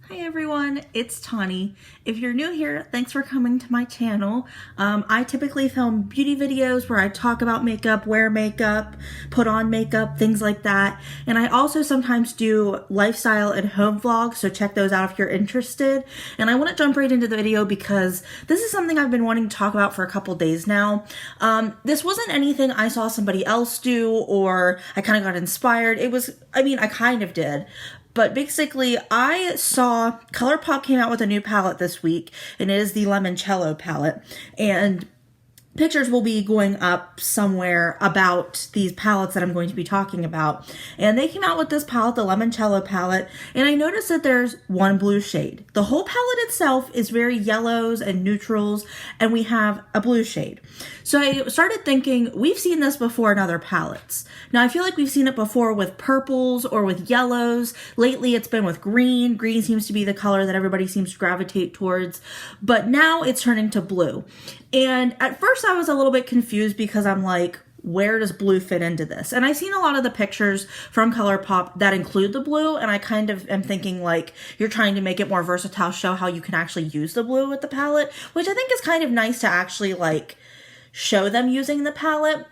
Hi everyone, it's Tawney. If you're new here, thanks for coming to my channel. I typically film beauty videos where I talk about makeup, wear makeup, put on makeup, things like that. And I also sometimes do lifestyle and home vlogs, so check those out if you're interested. And I want to jump right into the video because this is something I've been wanting to talk about for a couple days now. This wasn't anything I saw somebody else do or I kind of got inspired. I kind of did. But basically, I saw ColourPop came out with a new palette this week, and it is the Limoncello palette. And pictures will be going up somewhere about these palettes that I'm going to be talking about. And they came out with this palette, the Limoncello palette, and I noticed that there's one blue shade. The whole palette itself is very yellows and neutrals, and we have a blue shade. So I started thinking, we've seen this before in other palettes. Now I feel like we've seen it before with purples or with yellows. Lately it's been with green. Green seems to be the color that everybody seems to gravitate towards, but now it's turning to blue. And at first I was a little bit confused because I'm like, where does blue fit into this? And I've seen a lot of the pictures from ColourPop that include the blue, and I kind of am thinking like, you're trying to make it more versatile, show how you can actually use the blue with the palette, which I think is kind of nice to actually like show them using the palette.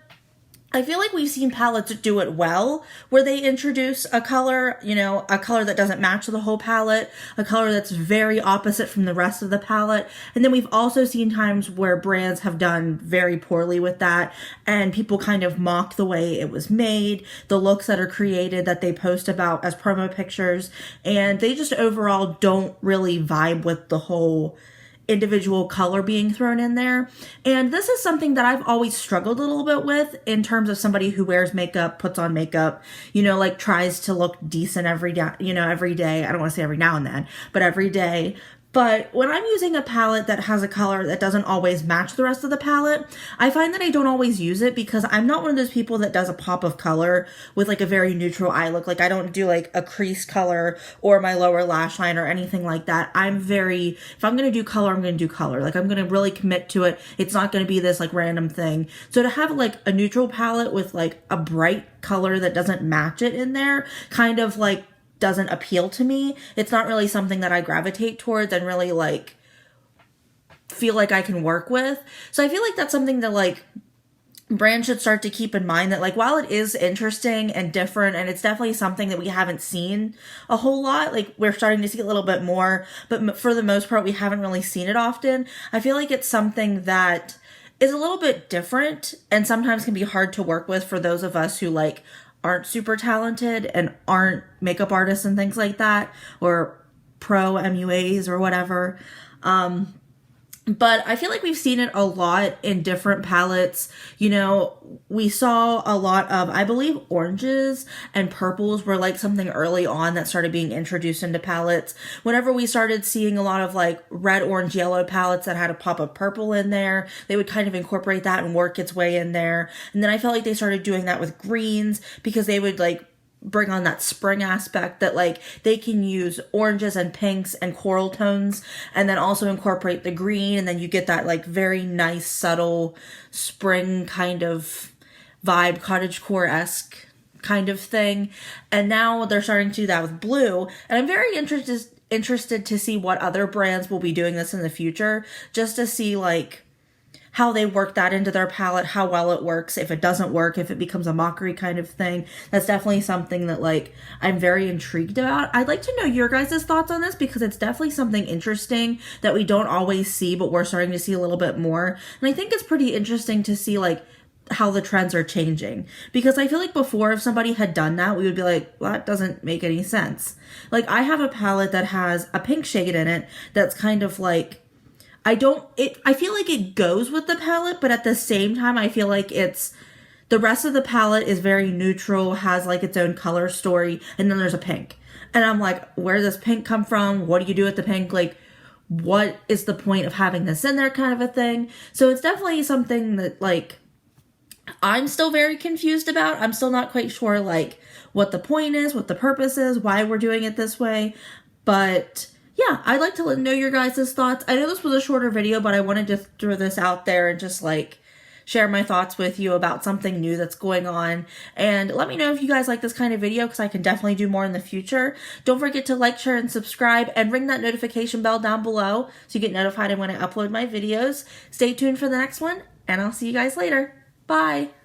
I feel like we've seen palettes do it well, where they introduce a color, a color that doesn't match the whole palette, a color that's very opposite from the rest of the palette. And then we've also seen times where brands have done very poorly with that, and people kind of mock the way it was made, the looks that are created that they post about as promo pictures, and they just overall don't really vibe with the whole individual color being thrown in there. And this is something that I've always struggled a little bit with in terms of somebody who wears makeup, puts on makeup, like tries to look decent every day, every day. I don't want to say every now and then, but every day. But when I'm using a palette that has a color that doesn't always match the rest of the palette, I find that I don't always use it because I'm not one of those people that does a pop of color with like a very neutral eye look. Like I don't do like a crease color or my lower lash line or anything like that. If I'm going to do color, I'm going to do color. Like I'm going to really commit to it. It's not going to be this like random thing. So to have like a neutral palette with like a bright color that doesn't match it in there kind of like doesn't appeal to me. It's not really something that I gravitate towards and really like feel like I can work with. So I feel like that's something that like brands should start to keep in mind, that like while it is interesting and different and it's definitely something that we haven't seen a whole lot, like we're starting to see a little bit more, but for the most part we haven't really seen it often. I feel like it's something that is a little bit different and sometimes can be hard to work with for those of us who like aren't super talented and aren't makeup artists and things like that, or pro MUAs or whatever. But I feel like we've seen it a lot in different palettes. We saw a lot of, I believe, oranges and purples were like something early on that started being introduced into palettes. Whenever we started seeing a lot of like red, orange, yellow palettes that had a pop of purple in there, they would kind of incorporate that and work its way in there. And then I felt like they started doing that with greens because they would like bring on that spring aspect, that like they can use oranges and pinks and coral tones and then also incorporate the green, and then you get that like very nice subtle spring kind of vibe, cottagecore-esque kind of thing. And now they're starting to do that with blue, and I'm very interested to see what other brands will be doing this in the future, just to see like how they work that into their palette, how well it works, if it doesn't work, if it becomes a mockery kind of thing. That's definitely something that like I'm very intrigued about. I'd like to know your guys' thoughts on this because it's definitely something interesting that we don't always see, but we're starting to see a little bit more. And I think it's pretty interesting to see like how the trends are changing, because I feel like before, if somebody had done that, we would be like, well, that doesn't make any sense. Like I have a palette that has a pink shade in it that's kind of like, I feel like it goes with the palette, but at the same time, I feel like the rest of the palette is very neutral, has like its own color story, and then there's a pink. And I'm like, where does pink come from? What do you do with the pink? Like, what is the point of having this in there kind of a thing? So it's definitely something that like, I'm still very confused about. I'm still not quite sure like what the point is, what the purpose is, why we're doing it this way. But yeah, I'd like to know your guys' thoughts. I know this was a shorter video, but I wanted to throw this out there and just like share my thoughts with you about something new that's going on. And let me know if you guys like this kind of video, because I can definitely do more in the future. Don't forget to like, share, and subscribe, and ring that notification bell down below so you get notified when I upload my videos. Stay tuned for the next one, and I'll see you guys later. Bye!